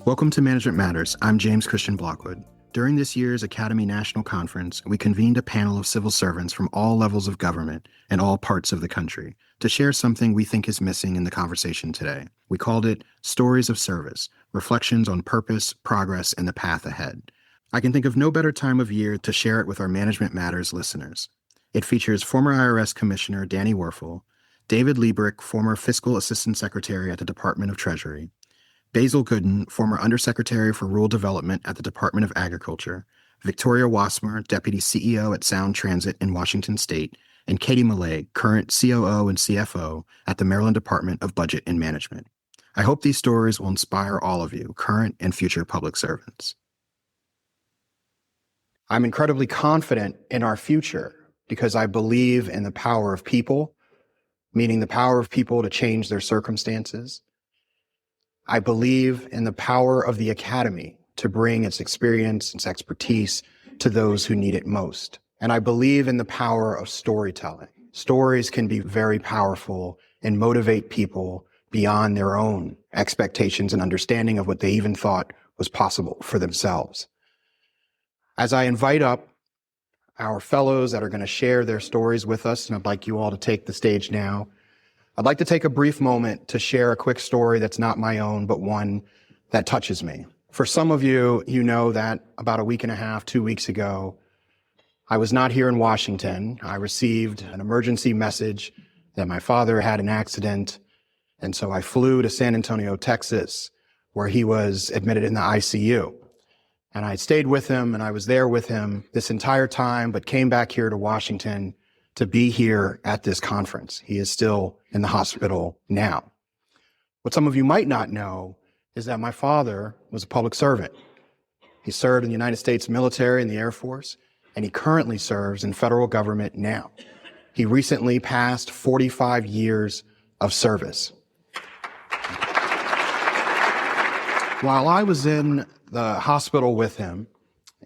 Welcome to Management Matters. I'm James Christian Blockwood. During this year's Academy National Conference, we convened a panel of civil servants from all levels of government and all parts of the country to share something we think is missing in the conversation today. We called it Stories of Service, Reflections on Purpose, Progress, and the Path Ahead. I can think of no better time of year to share it with our Management Matters listeners. It features former IRS Commissioner Danny Werfel, David Lebryk, former Fiscal Assistant Secretary at the Department of Treasury, Basil Gooden, former Undersecretary for Rural Development at the Department of Agriculture, Victoria Wassmer, Deputy CEO at SoundTransit in Washington State, and Katie Malague, current COO and CFO at the Maryland Department of Budget and Management. I hope these stories will inspire all of you, current and future public servants. I'm incredibly confident in our future because I believe in the power of people, meaning the power of people to change their circumstances. I believe in the power of the Academy to bring its experience, its expertise to those who need it most. And I believe in the power of storytelling. Stories can be very powerful and motivate people beyond their own expectations and understanding of what they even thought was possible for themselves. As I invite up our fellows that are going to share their stories with us, and I'd like you all to take the stage now, I'd like to take a brief moment to share a quick story that's not my own, but one that touches me. For some of you, you know that about a week and a half, 2 weeks ago, I was not here in Washington. I received an emergency message that my father had an accident, and so I flew to San Antonio, Texas, where he was admitted in the ICU. And I stayed with him, and I was there with him this entire time, but came back here to Washington to be here at this conference. He is still in the hospital now. What some of you might not know is that my father was a public servant. He served in the United States military and the Air Force, and he currently serves in federal government now. He recently passed 45 years of service. While I was in the hospital with him,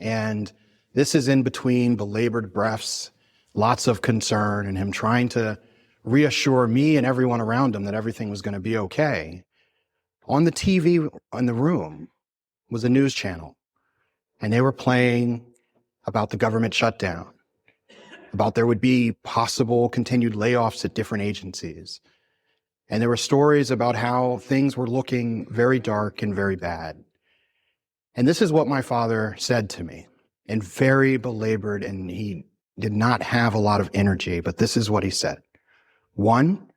and this is in between belabored breaths, lots of concern, and him trying to reassure me and everyone around him that everything was going to be okay, on the TV in the room was a news channel, and they were playing about the government shutdown, about there would be possible continued layoffs at different agencies. And there were stories about how things were looking very dark and very bad. And this is what my father said to me, and very belabored, and he did not have a lot of energy, but this is what he said. 1,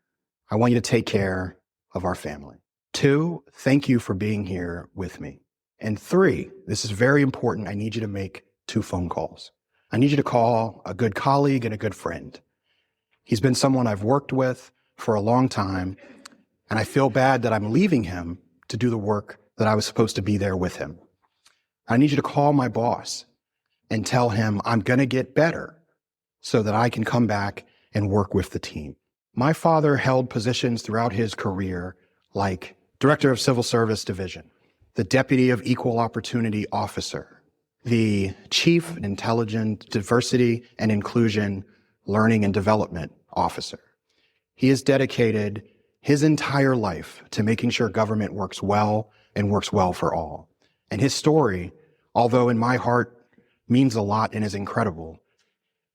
I want you to take care of our family. 2, thank you for being here with me. And 3, this is very important, I need you to make 2 phone calls. I need you to call a good colleague and a good friend. He's been someone I've worked with for a long time, and I feel bad that I'm leaving him to do the work that I was supposed to be there with him. I need you to call my boss and tell him I'm going to get better so that I can come back and work with the team. My father held positions throughout his career like Director of Civil Service Division, the Deputy of Equal Opportunity Officer, the Chief Intelligence, Diversity and Inclusion, Learning and Development Officer. He has dedicated his entire life to making sure government works well and works well for all. And his story, although in my heart means a lot and is incredible,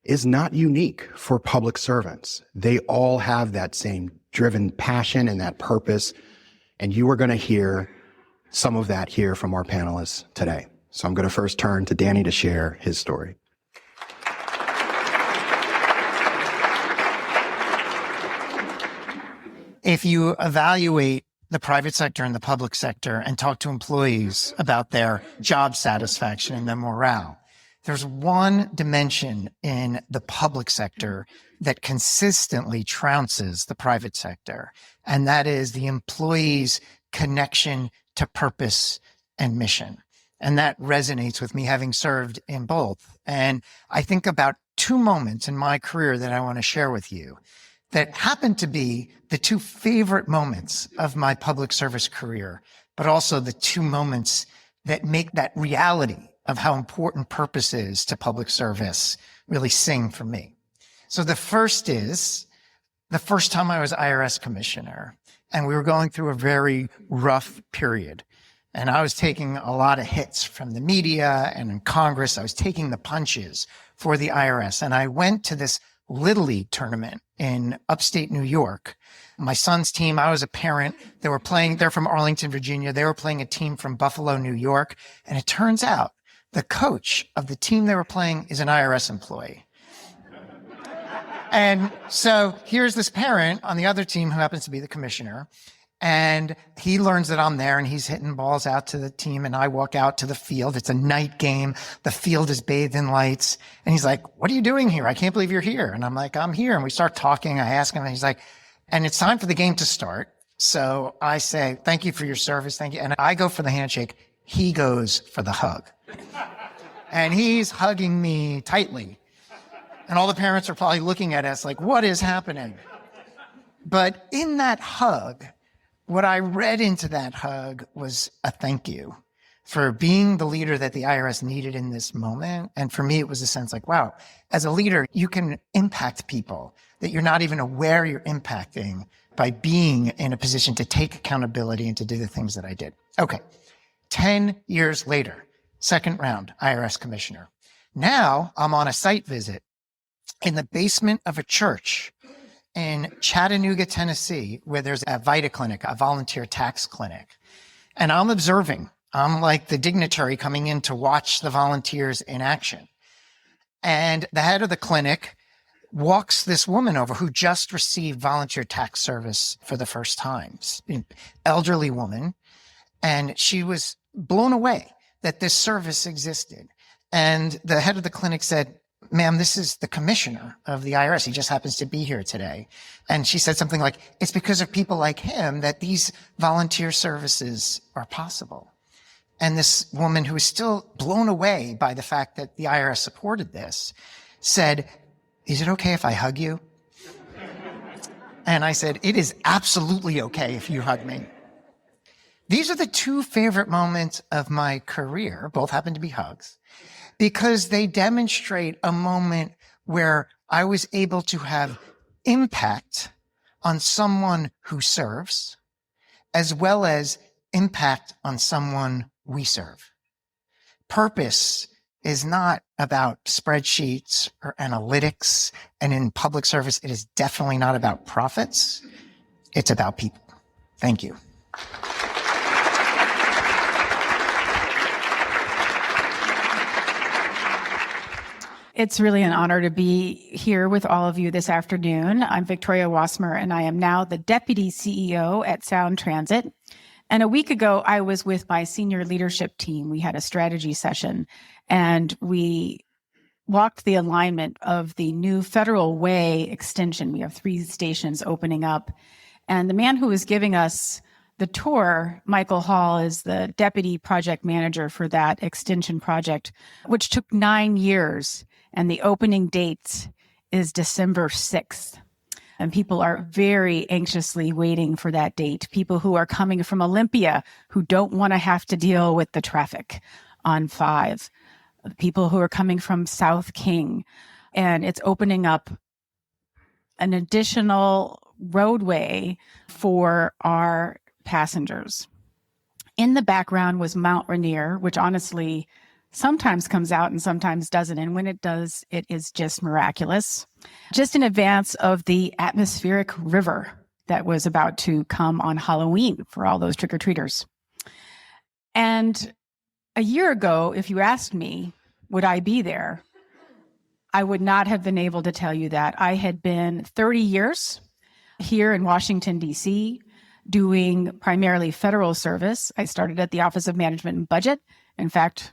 is not unique for public servants. They all have that same driven passion and that purpose, and you are going to hear some of that here from our panelists today. So I'm going to first turn to Danny to share his story. If you evaluate the private sector and the public sector and talk to employees about their job satisfaction and their morale, there's one dimension in the public sector that consistently trounces the private sector, and that is the employee's connection to purpose and mission. And that resonates with me, having served in both. And I think about 2 moments in my career that I want to share with you that happen to be the 2 favorite moments of my public service career, but also the 2 moments that make that reality of how important purpose is to public service really sing for me. So the first is the first time I was IRS commissioner, and we were going through a very rough period. And I was taking a lot of hits from the media and in Congress. I was taking the punches for the IRS. And I went to this Little League tournament in upstate New York. My son's team, I was a parent. They're from Arlington, Virginia. They were playing a team from Buffalo, New York. And it turns out the coach of the team they were playing is an IRS employee. And so here's this parent on the other team who happens to be the commissioner. And he learns that I'm there and he's hitting balls out to the team. And I walk out to the field. It's a night game. The field is bathed in lights. And he's like, "What are you doing here? I can't believe you're here." And I'm like, "I'm here." And we start talking. I ask him and he's like, "And it's time for the game to start." So I say, "Thank you for your service. Thank you." And I go for the handshake. He goes for the hug. And he's hugging me tightly. And all the parents are probably looking at us like, what is happening? But in that hug, what I read into that hug was a thank you for being the leader that the IRS needed in this moment. And for me, it was a sense like, wow, as a leader, you can impact people that you're not even aware you're impacting by being in a position to take accountability and to do the things that I did. Okay, 10 years later, second round, IRS commissioner. Now I'm on a site visit in the basement of a church in Chattanooga, Tennessee, where there's a Vita clinic, a volunteer tax clinic. And I'm observing. I'm like the dignitary coming in to watch the volunteers in action. And the head of the clinic walks this woman over who just received volunteer tax service for the first time, an elderly woman. And she was blown away that this service existed. And the head of the clinic said, "Ma'am, this is the commissioner of the IRS. He just happens to be here today." And she said something like, "It's because of people like him that these volunteer services are possible." And this woman, who was still blown away by the fact that the IRS supported this, said, "Is it okay if I hug you?" And I said, "It is absolutely okay if you hug me." These are the two favorite moments of my career. Both happen to be hugs, because they demonstrate a moment where I was able to have impact on someone who serves, as well as impact on someone we serve. Purpose is not about spreadsheets or analytics, and in public service, it is definitely not about profits. It's about people. Thank you. It's really an honor to be here with all of you this afternoon. I'm Victoria Wassmer, and I am now the Deputy CEO at SoundTransit. And a week ago, I was with my senior leadership team. We had a strategy session, and we walked the alignment of the new Federal Way extension. We have 3 stations opening up. And the man who was giving us the tour, Michael Hall, is the deputy project manager for that extension project, which took 9 years. And the opening date is December 6th. And people are very anxiously waiting for that date. People who are coming from Olympia who don't want to have to deal with the traffic on 5. People who are coming from South King. And it's opening up an additional roadway for our passengers. In the background was Mount Rainier, which honestly sometimes comes out and sometimes doesn't. And when it does, it is just miraculous. Just in advance of the atmospheric river that was about to come on Halloween for all those trick-or-treaters. And a year ago, if you asked me, would I be there? I would not have been able to tell you that. I had been 30 years here in Washington, D.C., doing primarily federal service. I started at the Office of Management and Budget. In fact,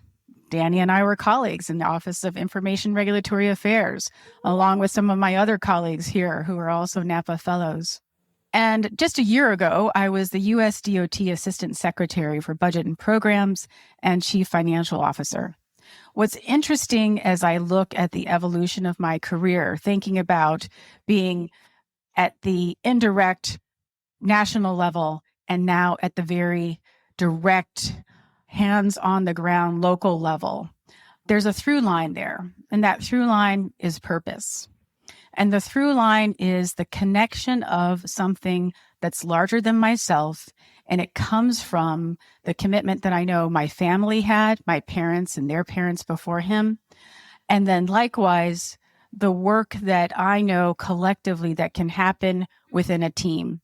Danny and I were colleagues in the Office of Information Regulatory Affairs, along with some of my other colleagues here who are also NAPA fellows. And just a year ago, I was the USDOT Assistant Secretary for Budget and Programs and Chief Financial Officer. What's interesting as I look at the evolution of my career, thinking about being at the indirect national level and now at the very direct hands on the ground local level, there's a through line there. And that through line is purpose. And the through line is the connection of something that's larger than myself And it comes from the commitment that I know my family had, my parents and their parents before him. And then likewise, the work that I know collectively that can happen within a team.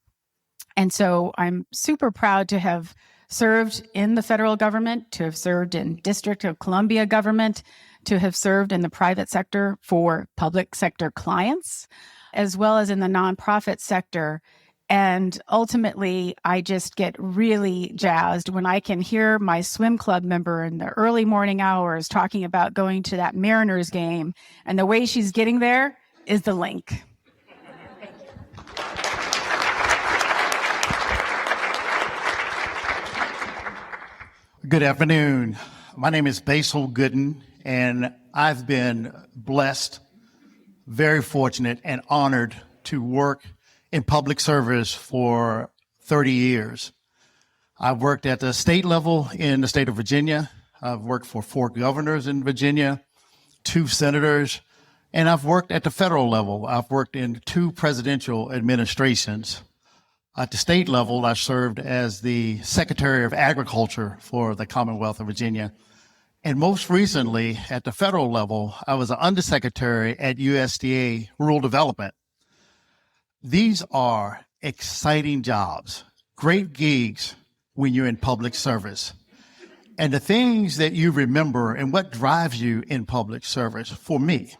And so I'm super proud to have served in the federal government, to have served in District of Columbia government, to have served in the private sector for public sector clients, as well as in the nonprofit sector. And ultimately, I just get really jazzed when I can hear my swim club member in the early morning hours talking about going to that Mariners game. And the way she's getting there is the link. Good afternoon. My name is Basil Gooden, and I've been blessed, very fortunate, and honored to work in public service for 30 years. I've worked at the state level in the state of Virginia. I've worked for 4 governors in Virginia, 2 senators, and I've worked at the federal level. I've worked in 2 presidential administrations. At the state level, I served as the Secretary of Agriculture for the Commonwealth of Virginia. And most recently, at the federal level, I was an Undersecretary at USDA Rural Development. These are exciting jobs, great gigs when you're in public service. And the things that you remember and what drives you in public service, for me,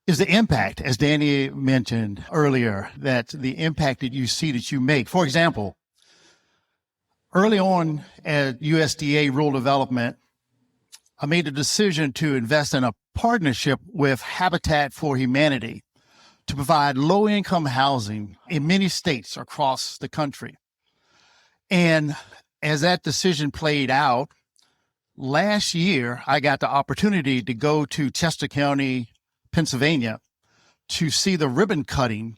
is the impact, as Danny mentioned earlier, that the impact that you see that you make. For example, early on at USDA Rural Development, I made a decision to invest in a partnership with Habitat for Humanity to provide low-income housing in many states across the country. And as that decision played out, last year, I got the opportunity to go to Chester County, Pennsylvania, to see the ribbon cutting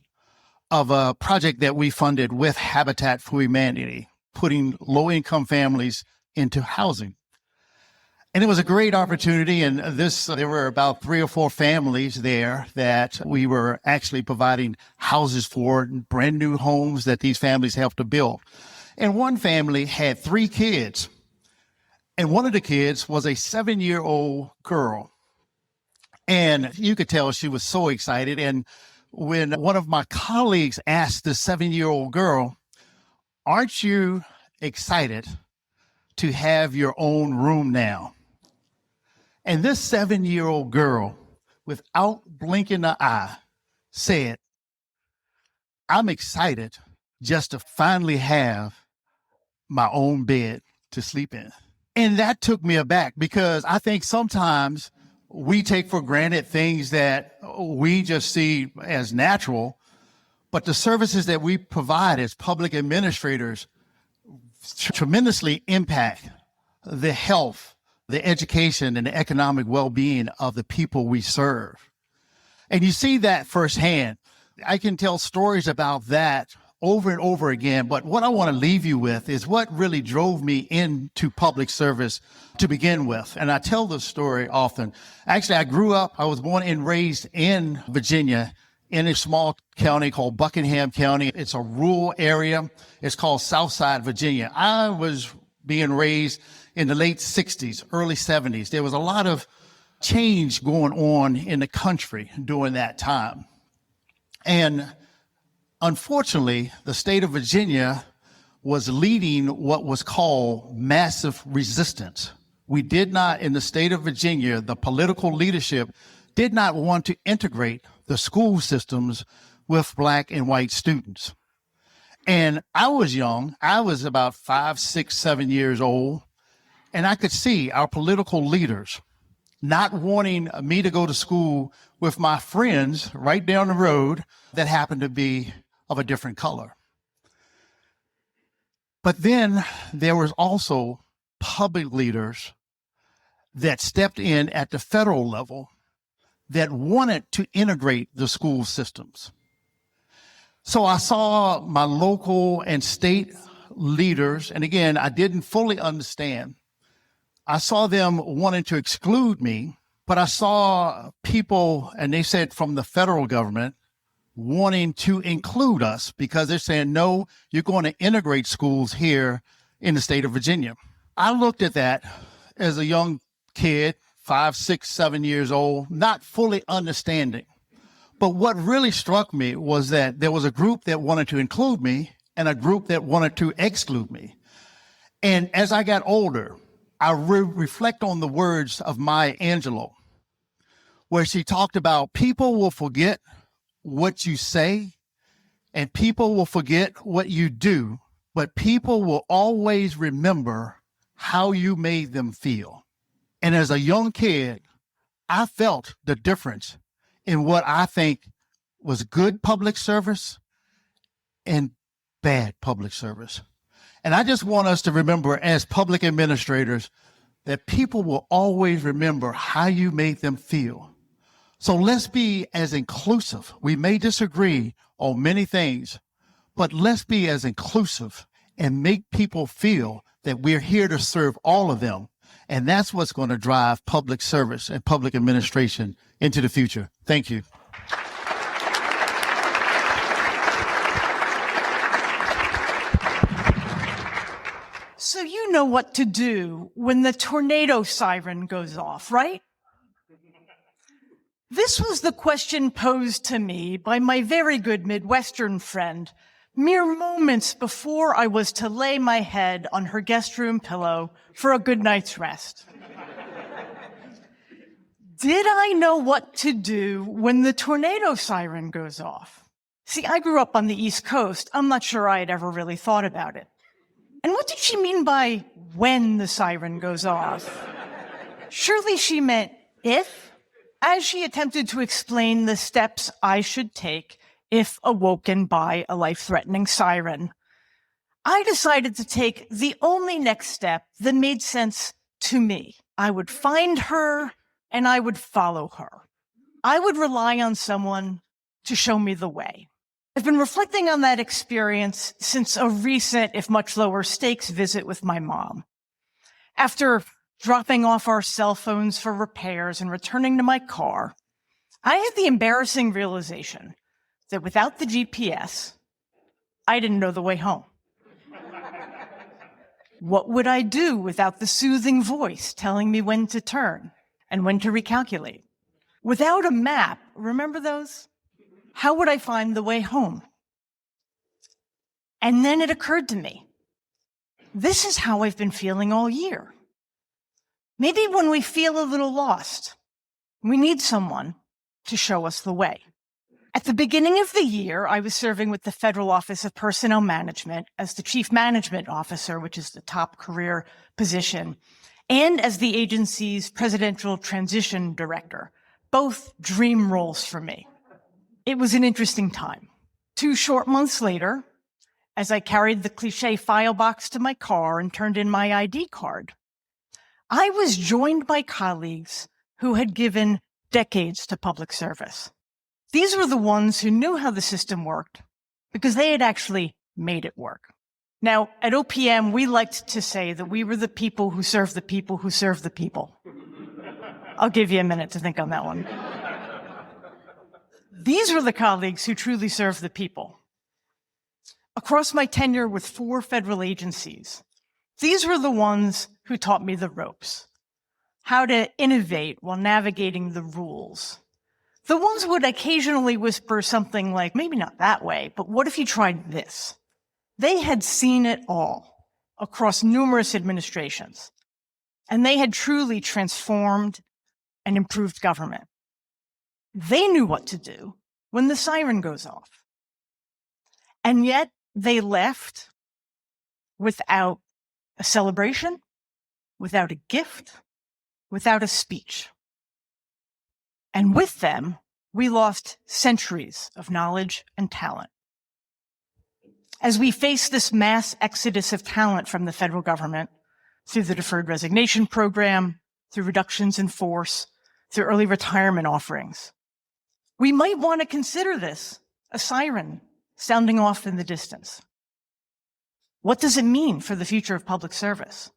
of a project that we funded with Habitat for Humanity, putting low-income families into housing. And it was a great opportunity. And there were about 3 or 4 families there that we were actually providing houses for, brand new homes that these families helped to build. And one family had 3 kids. And one of the kids was a 7-year-old girl. And you could tell she was so excited. And when one of my colleagues asked the 7-year-old girl, "Aren't you excited to have your own room now?" And this 7-year-old girl, without blinking an eye, said, "I'm excited just to finally have my own bed to sleep in." And that took me aback, because I think sometimes we take for granted things that we just see as natural, but the services that we provide as public administrators tremendously impact the health, the education, and the economic well-being of the people we serve. And you see that firsthand. I can tell stories about that over and over again, but what I want to leave you with is what really drove me into public service to begin with. And I tell this story often. Actually, I was born and raised in Virginia in a small county called Buckingham County. It's a rural area. It's called Southside Virginia. I was being raised in the late 60s, early 70s. There was a lot of change going on in the country during that time. And unfortunately, the state of Virginia was leading what was called massive resistance. We did not, in the state of Virginia, the political leadership did not want to integrate the school systems with Black and white students. And I was young. I was about 5, 6, 7 years old. And I could see our political leaders not wanting me to go to school with my friends right down the road that happened to be of a different color. But then there was also public leaders that stepped in at the federal level that wanted to integrate the school systems. So I saw my local and state leaders, and again, I didn't fully understand. I saw them wanting to exclude me, but I saw people, and they said from the federal government, wanting to include us because they're saying, no, you're going to integrate schools here in the state of Virginia. I looked at that as a young kid, 5, 6, 7 years old, not fully understanding. But what really struck me was that there was a group that wanted to include me and a group that wanted to exclude me. And as I got older, I reflect on the words of Maya Angelou, where she talked about people will forget what you say and people will forget what you do, but people will always remember how you made them feel. And as a young kid, I felt the difference in what I think was good public service and bad public service. And I just want us to remember as public administrators that people will always remember how you made them feel. So let's be as inclusive. We may disagree on many things, but let's be as inclusive and make people feel that we're here to serve all of them. And that's what's going to drive public service and public administration into the future. Thank you. So you know what to do when the tornado siren goes off, right? This was the question posed to me by my very good Midwestern friend mere moments before I was to lay my head on her guest room pillow for a good night's rest. Did I know what to do when the tornado siren goes off? See, I grew up on the East Coast. I'm not sure I had ever really thought about it. And what did she mean by when the siren goes off? Surely she meant if, as she attempted to explain the steps I should take if awoken by a life-threatening siren. I decided to take the only next step that made sense to me. I would find her and I would follow her. I would rely on someone to show me the way. I've been reflecting on that experience since a recent, if much lower stakes, visit with my mom. After dropping off our cell phones for repairs and returning to my car, I had the embarrassing realization that without the GPS, I didn't know the way home. What would I do without the soothing voice telling me when to turn and when to recalculate? Without a map, remember those? How would I find the way home? And then it occurred to me, this is how I've been feeling all year. Maybe when we feel a little lost, we need someone to show us the way. At the beginning of the year, I was serving with the Federal Office of Personnel Management as the Chief Management Officer, which is the top career position, and as the agency's Presidential Transition Director, both dream roles for me. It was an interesting time. 2 short months later, as I carried the cliche file box to my car and turned in my ID card, I was joined by colleagues who had given decades to public service. These were the ones who knew how the system worked because they had actually made it work. Now, at OPM, we liked to say that we were the people who serve the people who serve the people. I'll give you a minute to think on that one. These were the colleagues who truly serve the people. Across my tenure with 4 federal agencies, these were the ones who taught me the ropes, how to innovate while navigating the rules. The ones who would occasionally whisper something like, maybe not that way, but what if you tried this? They had seen it all across numerous administrations, and they had truly transformed and improved government. They knew what to do when the siren goes off. And yet they left without a celebration, without a gift, without a speech. And with them, we lost centuries of knowledge and talent. As we face this mass exodus of talent from the federal government through the deferred resignation program, through reductions in force, through early retirement offerings, we might want to consider this a siren sounding off in the distance. What does it mean for the future of public service?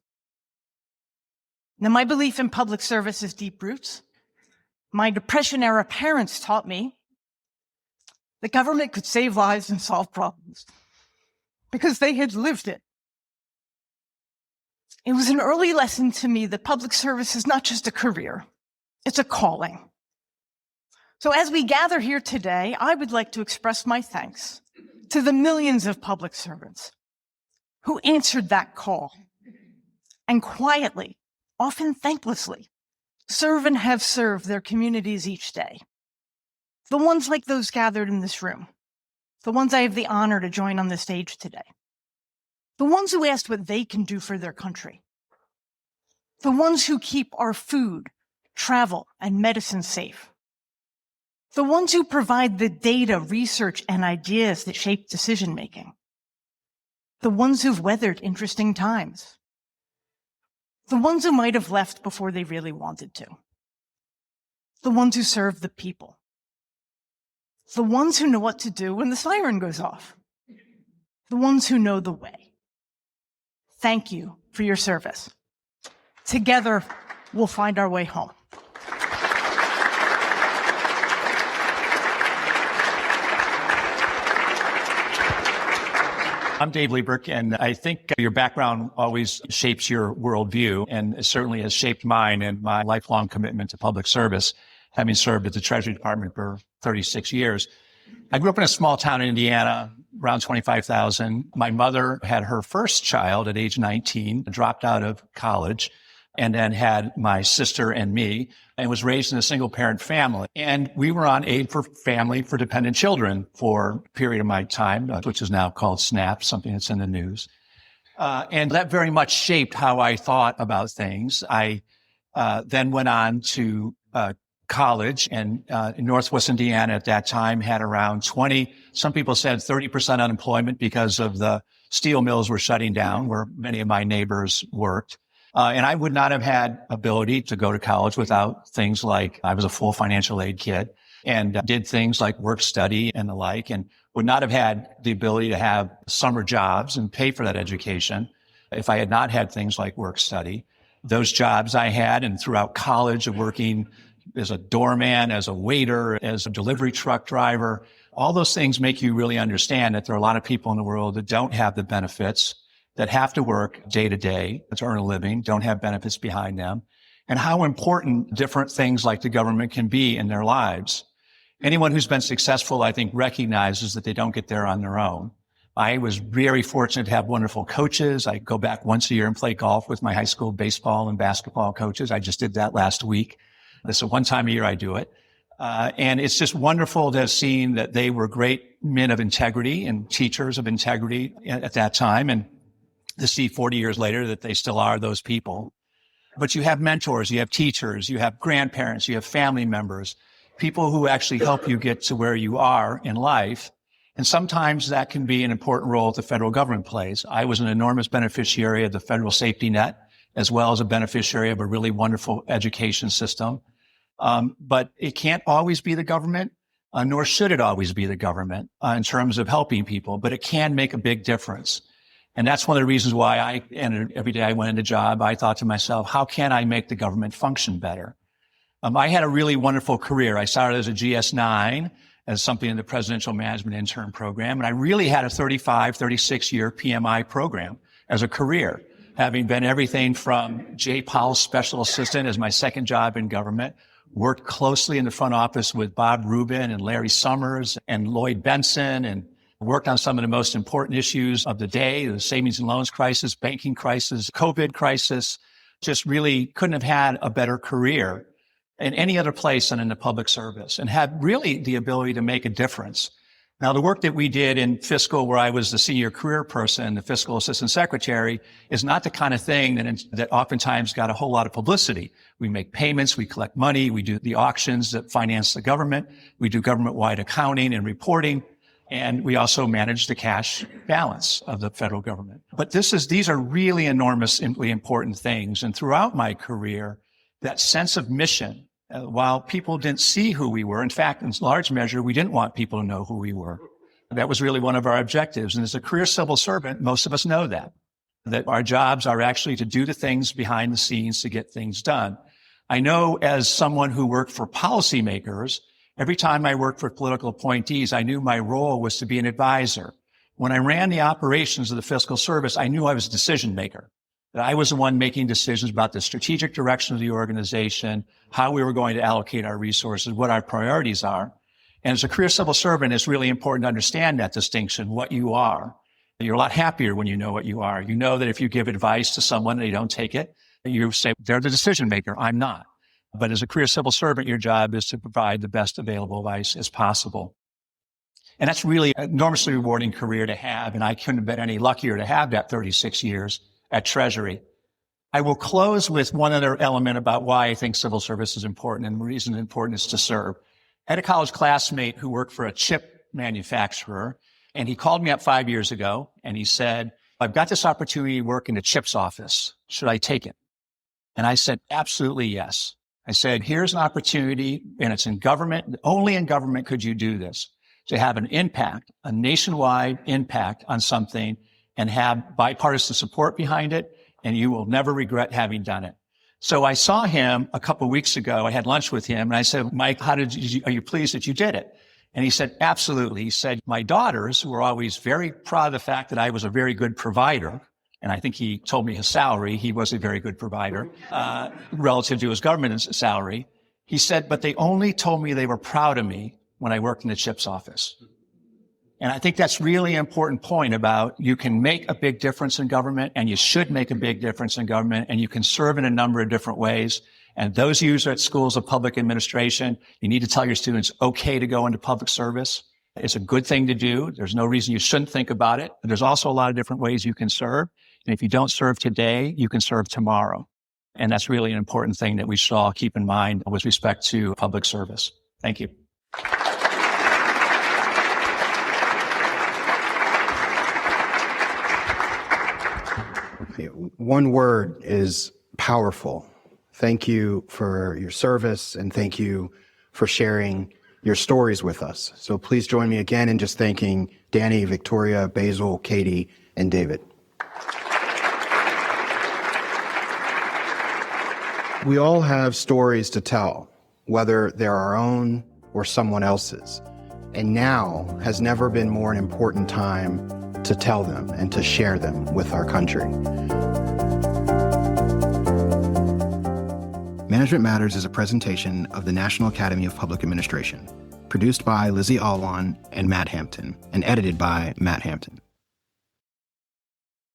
Now, my belief in public service has deep roots. My Depression-era parents taught me The government could save lives and solve problems because they had lived it. It was an early lesson to me that public service is not just a career, it's a calling. So as we gather here today, I would like to express my thanks to the millions of public servants who answered that call and quietly, often thanklessly, serve and have served their communities each day. The ones like those gathered in this room, the ones I have the honor to join on the stage today, the ones who asked what they can do for their country, the ones who keep our food, travel, and medicine safe, the ones who provide the data, research, and ideas that shape decision-making, the ones who've weathered interesting times, the ones who might have left before they really wanted to, the ones who serve the people, the ones who know what to do when the siren goes off, the ones who know the way. Thank you for your service. Together, we'll find our way home. I'm Dave Lebryk, and I think your background always shapes your worldview, and it certainly has shaped mine and my lifelong commitment to public service, having served at the Treasury Department for 36 years. I grew up in a small town in Indiana, around 25,000. My mother had her first child at age 19, dropped out of college, and then had my sister and me, and was raised in a single-parent family. And we were on aid for family for dependent children for a period of my time, which is now called SNAP, something that's in the news. And that very much shaped how I thought about things. I then went on to college, and in Northwest Indiana at that time had around 20, some people said 30% unemployment because of the steel mills were shutting down where many of my neighbors worked. And I would not have had ability to go to college without things like I was a full financial aid kid and did things like work study and the like, and would not have had the ability to have summer jobs and pay for that education if I had not had things like work study. Those jobs I had, and throughout college of working as a doorman, as a waiter, as a delivery truck driver, all those things make you really understand that there are a lot of people in the world that don't have the benefits, that have to work day to day to earn a living, don't have benefits behind them, and how important different things like the government can be in their lives. Anyone who's been successful, I think, recognizes that they don't get there on their own. I was very fortunate to have wonderful coaches. I go back once a year and play golf with my high school baseball and basketball coaches. I just did that last week. This is one time a year I do it. And it's just wonderful to have seen that they were great men of integrity and teachers of integrity at that time, and to see 40 years later that they still are those people. But you have mentors, you have teachers, you have grandparents, you have family members, people who actually help you get to where you are in life. And sometimes that can be an important role that the federal government plays. I was an enormous beneficiary of the federal safety net, as well as a beneficiary of a really wonderful education system. But it can't always be the government, nor should it always be the government in terms of helping people, but it can make a big difference. And that's one of the reasons why every day I went into a job, I thought to myself, how can I make the government function better? I had a really wonderful career. I started as a GS-9, as something in the Presidential Management Intern Program, and I really had a 36-year PMI program as a career, having been everything from J. Powell's Special Assistant as my second job in government, worked closely in the front office with Bob Rubin and Larry Summers and Lloyd Benson, and worked on some of the most important issues of the day, the savings and loans crisis, banking crisis, COVID crisis. Just really couldn't have had a better career in any other place than in the public service, and had really the ability to make a difference. Now, the work that we did in fiscal, where I was the senior career person, the Fiscal Assistant Secretary, is not the kind of thing that oftentimes got a whole lot of publicity. We make payments, we collect money, we do the auctions that finance the government, we do government-wide accounting and reporting, and we also manage the cash balance of the federal government. But these are really enormously important things. And throughout my career, that sense of mission, while people didn't see who we were, in fact, in large measure, we didn't want people to know who we were. That was really one of our objectives. And as a career civil servant, most of us know that our jobs are actually to do the things behind the scenes to get things done. I know as someone who worked for policymakers, Every time I worked for political appointees, I knew my role was to be an advisor. When I ran the operations of the fiscal service, I knew I was a decision maker, that I was the one making decisions about the strategic direction of the organization, how we were going to allocate our resources, what our priorities are. And as a career civil servant, it's really important to understand that distinction, what you are. You're a lot happier when you know what you are. You know that if you give advice to someone and they don't take it, you say, they're the decision maker, I'm not. But as a career civil servant, your job is to provide the best available advice as possible. And that's really an enormously rewarding career to have. And I couldn't have been any luckier to have that 36 years at Treasury. I will close with one other element about why I think civil service is important and the reason it's important is to serve. I had a college classmate who worked for a chip manufacturer, and he called me up 5 years ago and he said, I've got this opportunity to work in the chips office. Should I take it? And I said, absolutely yes. I said, here's an opportunity, and it's in government. Only in government could you do this, to have an impact, a nationwide impact on something and have bipartisan support behind it, and you will never regret having done it. So I saw him a couple of weeks ago. I had lunch with him, and I said, Mike, are you pleased that you did it? And he said, absolutely. He said, my daughters were always very proud of the fact that I was a very good provider. And I think he told me his salary. He was a very good provider, relative to his government salary. He said, but they only told me they were proud of me when I worked in the CHIPS office. And I think that's really an important point about you can make a big difference in government, and you should make a big difference in government, and you can serve in a number of different ways. And those of you who are at schools of public administration, you need to tell your students, okay to go into public service. It's a good thing to do. There's no reason you shouldn't think about it. But there's also a lot of different ways you can serve. And if you don't serve today, you can serve tomorrow. And that's really an important thing that we should all keep in mind with respect to public service. Thank you. One word is powerful. Thank you for your service, and thank you for sharing your stories with us. So please join me again in just thanking Danny, Victoria, Basil, Katie, and David. We all have stories to tell, whether they're our own or someone else's. And now has never been more an important time to tell them and to share them with our country. Management Matters is a presentation of the National Academy of Public Administration, produced by Lizzie, Alwan, and Matt Hampton, and edited by Matt Hampton.